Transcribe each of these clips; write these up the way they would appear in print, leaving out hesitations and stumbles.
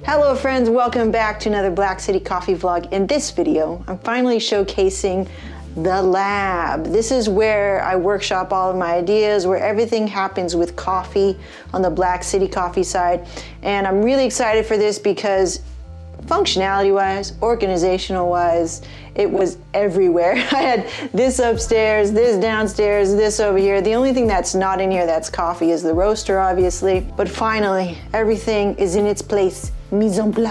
Hello friends, welcome back to another Black City Coffee vlog. In this video, I'm finally showcasing the lab. This is where I workshop all of my ideas, where everything happens with coffee on the Black City Coffee side. And I'm really excited for this because functionality-wise, organizational-wise, it was everywhere. I had this upstairs, this downstairs, this over here. The only thing that's not in here that's coffee is the roaster, obviously. But finally, everything is in its place. Mise en place.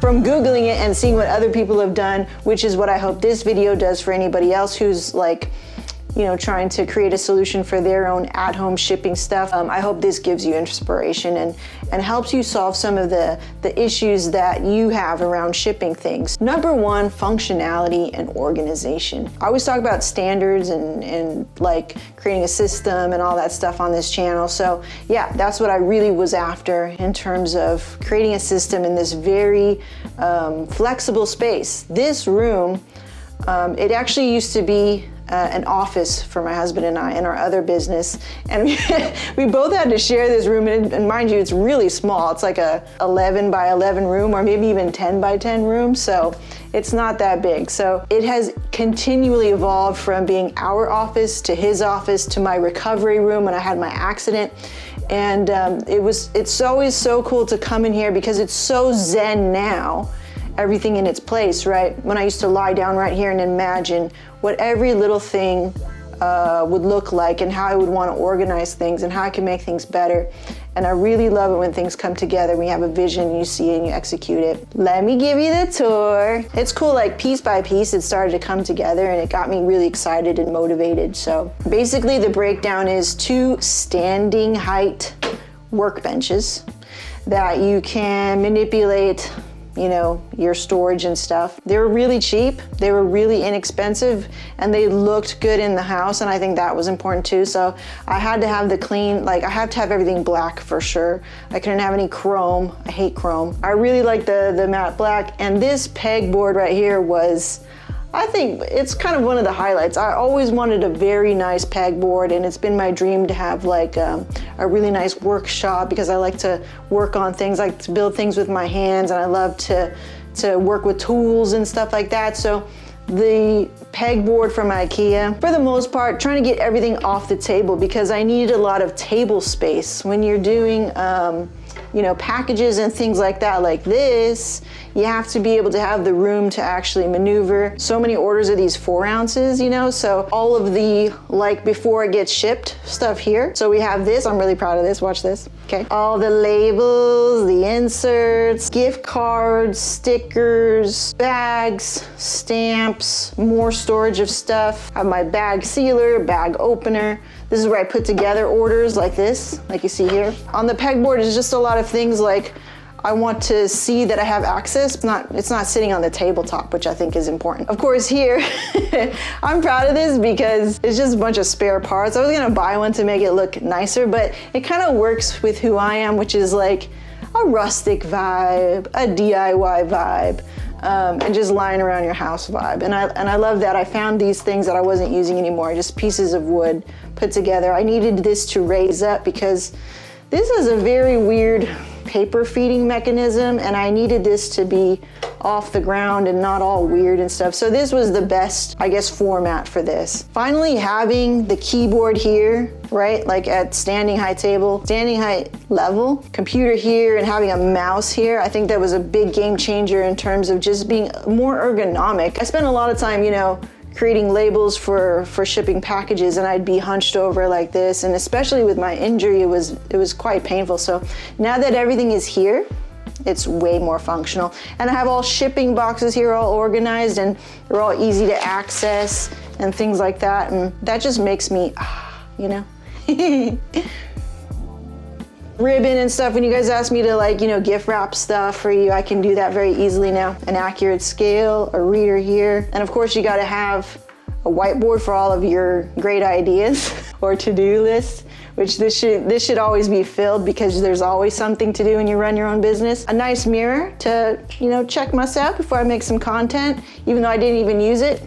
From Googling it and seeing what other people have done, which is what I hope this video does for anybody else who's like, you know, trying to create a solution for their own at-home shipping stuff. I hope this gives you inspiration and helps you solve some of the issues that you have around shipping things. Number one, functionality and organization. I always talk about standards and like creating a system and all that stuff on this channel. So yeah, that's what I really was after in terms of creating a system in this very flexible space. This room, it actually used to be an office for my husband and I in our other business, and we both had to share this room, and mind you, it's really small. It's like a 11 by 11 room, or maybe even 10 by 10 room, so it's not that big. So it has continually evolved from being our office to his office to my recovery room when I had my accident. And it's always so cool to come in here because it's so zen now, everything in its place, right? When I used to lie down right here and imagine what every little thing would look like and how I would want to organize things and how I can make things better. And I really love it when things come together, when you have a vision, you see it and you execute it. Let me give you the tour. It's cool, like piece by piece, it started to come together and it got me really excited and motivated. So basically the breakdown is 2 standing height workbenches that you can manipulate, you know, your storage and stuff. They were really cheap, they were really inexpensive, and they looked good in the house, and I think that was important too. So I had to have the clean, like I had to have everything black for sure. I couldn't have any chrome, I hate chrome. I really like the matte black, and this pegboard right here was, I think it's kind of one of the highlights. I always wanted a very nice pegboard, and it's been my dream to have like a really nice workshop because I like to work on things, I like to build things with my hands, and I love to work with tools and stuff like that. So the pegboard from IKEA, for the most part, trying to get everything off the table because I needed a lot of table space. When you're doing you know, packages and things like that, like this, you have to be able to have the room to actually maneuver. So many orders of these 4 ounces, you know, so all of the, like before it gets shipped stuff here. So we have this, I'm really proud of this, watch this, okay. All the labels, the inserts, gift cards, stickers, bags, stamps, more storage of stuff. I have my bag sealer, bag opener. This is where I put together orders like this, like you see here. On the pegboard is just a lot of things like I want to see that I have access. It's not sitting on the tabletop, which I think is important. Of course here, I'm proud of this because it's just a bunch of spare parts. I was gonna buy one to make it look nicer, but it kind of works with who I am, which is like a rustic vibe, a DIY vibe. And just lying around your house vibe. And I love that. I found these things that I wasn't using anymore, just pieces of wood put together. I needed this to raise up because this is a very weird paper feeding mechanism, and I needed this to be off the ground and not all weird and stuff. So this was the best, I guess, format for this. Finally, having the keyboard here, right? Like at standing height table, standing height level, computer here, and having a mouse here, I think that was a big game changer in terms of just being more ergonomic. I spent a lot of time, you know, creating labels for shipping packages, and I'd be hunched over like this, and especially with my injury, it was quite painful. So now that everything is here, it's way more functional. And I have all shipping boxes here all organized, and they're all easy to access and things like that, and that just makes me, you know. Ribbon and stuff, when you guys ask me to, like, you know, gift wrap stuff for you, I can do that very easily now. An accurate scale, a reader here, and of course you gotta have a whiteboard for all of your great ideas. or to-do list, which this should always be filled because there's always something to do when you run your own business. A nice mirror to, check myself before I make some content, even though I didn't even use it.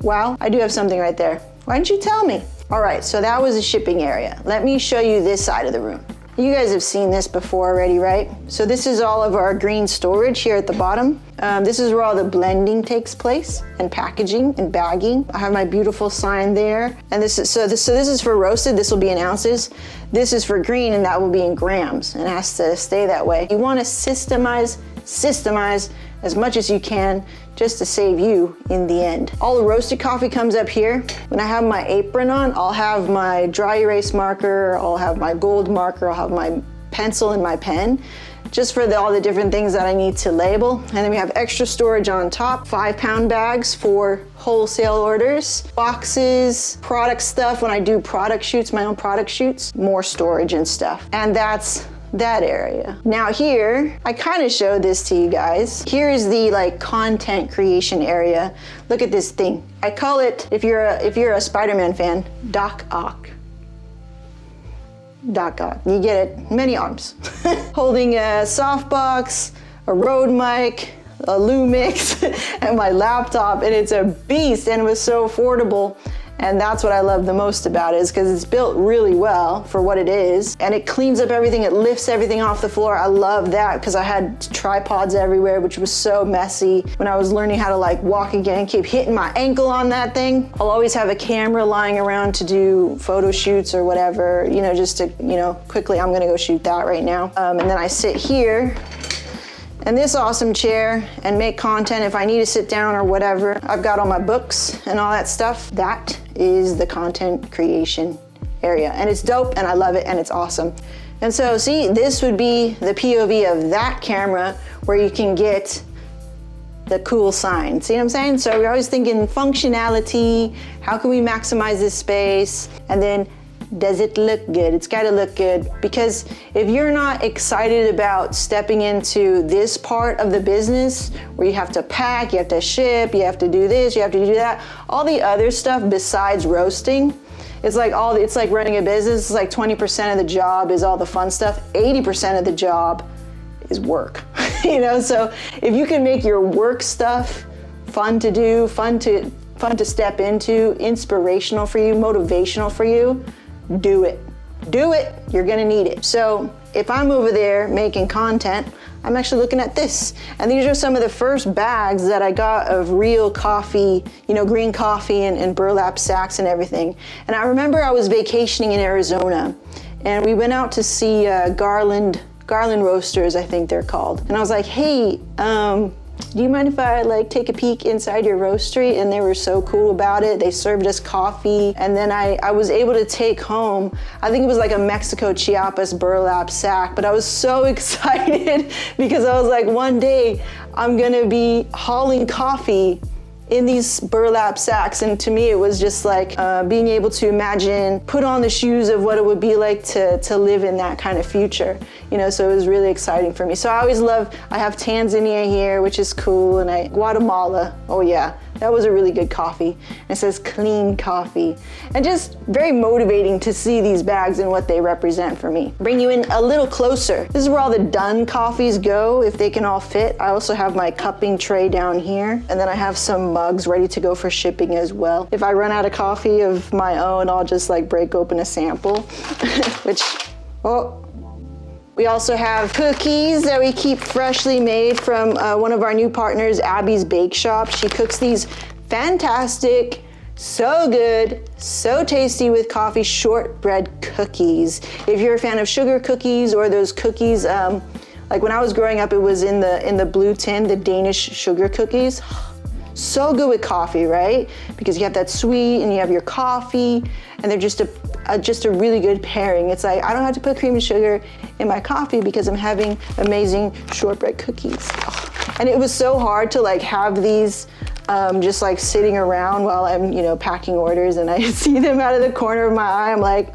Wow, I do have something right there. Why didn't you tell me? All right, so that was the shipping area. Let me show you this side of the room. You guys have seen this before already, right? So this is all of our green storage here at the bottom. This is where all the blending takes place, and packaging and bagging. I have my beautiful sign there. And this is for roasted, this will be in ounces. This is for green, and that will be in grams, and it has to stay that way. You wanna systemize as much as you can just to save you in the end. All the roasted coffee comes up here. When I have my apron on, I'll have my dry erase marker, I'll have my gold marker, I'll have my pencil and my pen, just for all the different things that I need to label. And then we have extra storage on top, 5-pound bags for wholesale orders, boxes, product stuff. When I do product shoots, my own product shoots, more storage and stuff. And that's that area. Now here, I kind of showed this to you guys. Here is the content creation area. Look at this thing. I call it, if you're a Spider-Man fan, Doc Ock. Doc Ock, you get it, many arms. Holding a softbox, a Rode mic, a Lumix, and my laptop, and it's a beast, and it was so affordable. And that's what I love the most about it, is because it's built really well for what it is, and it cleans up everything, it lifts everything off the floor. I love that because I had tripods everywhere, which was so messy. When I was learning how to walk again, keep hitting my ankle on that thing. I'll always have a camera lying around to do photo shoots or whatever, just to, quickly, I'm gonna go shoot that right now. And then I sit here in this awesome chair and make content if I need to sit down or whatever. I've got all my books and all that stuff. That is the content creation area, and it's dope, and I love it, and it's awesome. And so see, this would be the POV of that camera where you can get the cool sign. See what I'm saying? So we're always thinking functionality, how can we maximize this space, and then does it look good? It's gotta look good, because if you're not excited about stepping into this part of the business where you have to pack, you have to ship, you have to do this, you have to do that, all the other stuff besides roasting, it's like running a business. It's like 20% of the job is all the fun stuff, 80% of the job is work. So if you can make your work stuff fun to do, fun to step into, inspirational for you, motivational for you, do it. Do it, you're gonna need it. So if I'm over there making content, I'm actually looking at this. And these are some of the first bags that I got of real coffee, green coffee and burlap sacks and everything. And I remember I was vacationing in Arizona, and we went out to see Garland Roasters, I think they're called. And I was like, hey, do you mind if I take a peek inside your roastery? And they were so cool about it. They served us coffee. And then I was able to take home, I think it was like a Mexico Chiapas burlap sack, but I was so excited because I was like, one day I'm gonna be hauling coffee in these burlap sacks. And to me, it was just being able to imagine, put on the shoes of what it would be like to live in that kind of future. So it was really exciting for me. So I have Tanzania here, which is cool, and Guatemala, oh yeah, that was a really good coffee. And it says clean coffee. And just very motivating to see these bags and what they represent for me. Bring you in a little closer. This is where all the done coffees go, if they can all fit. I also have my cupping tray down here, and then I have some mugs ready to go for shipping as well. If I run out of coffee of my own, I'll just break open a sample, we also have cookies that we keep freshly made from one of our new partners, Abby's Bake Shop. She cooks these fantastic, so good, so tasty with coffee shortbread cookies. If you're a fan of sugar cookies or those cookies, when I was growing up, it was in the blue tin, the Danish sugar cookies. So good with coffee, right? Because you have that sweet and you have your coffee, and they're just a really good pairing. It's I don't have to put cream and sugar in my coffee because I'm having amazing shortbread cookies. Oh. And it was so hard to have these just sitting around while I'm packing orders, and I see them out of the corner of my eye. I'm like,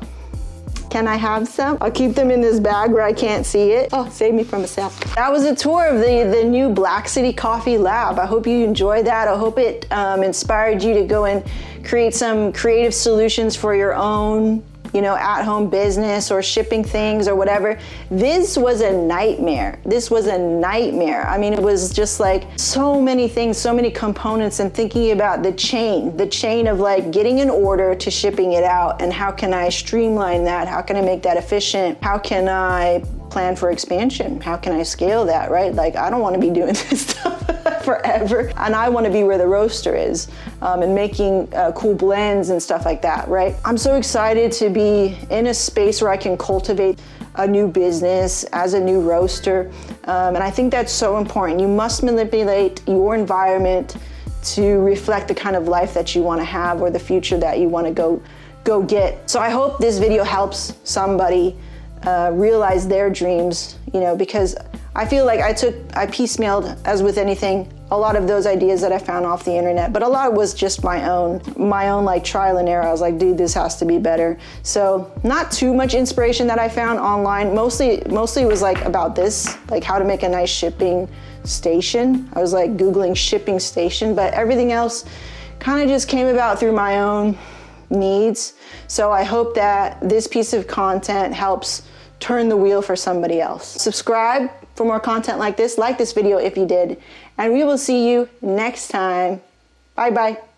can I have some? I'll keep them in this bag where I can't see it. Oh, save me from a sap. That was a tour of the new Black City Coffee Lab. I hope you enjoyed that. I hope it inspired you to go and create some creative solutions for your own you know, at-home business or shipping things or whatever. This was a nightmare. This was a nightmare. I mean, it was just like so many things, so many components, and thinking about the chain of like getting an order to shipping it out, and how can I streamline that? How can I make that efficient? How can I plan for expansion? How can I scale that, right? Like, I don't want to be doing this stuff forever, and I want to be where the roaster is, and making cool blends and stuff like that, right? I'm so excited to be in a space where I can cultivate a new business as a new roaster, and I think that's so important. You must manipulate your environment to reflect the kind of life that you want to have, or the future that you want to go get. So I hope this video helps somebody realize their dreams, you know, because I feel like I piecemealed, as with anything, a lot of those ideas that I found off the internet, but a lot was just my own like trial and error. I was like, dude, this has to be better. So not too much inspiration that I found online. Mostly it was like about this, like how to make a nice shipping station. I was like Googling shipping station, but everything else kind of just came about through my own needs. So I hope that this piece of content helps turn the wheel for somebody else. Subscribe for more content like this. Like this video if you did, and we will see you next time. Bye bye.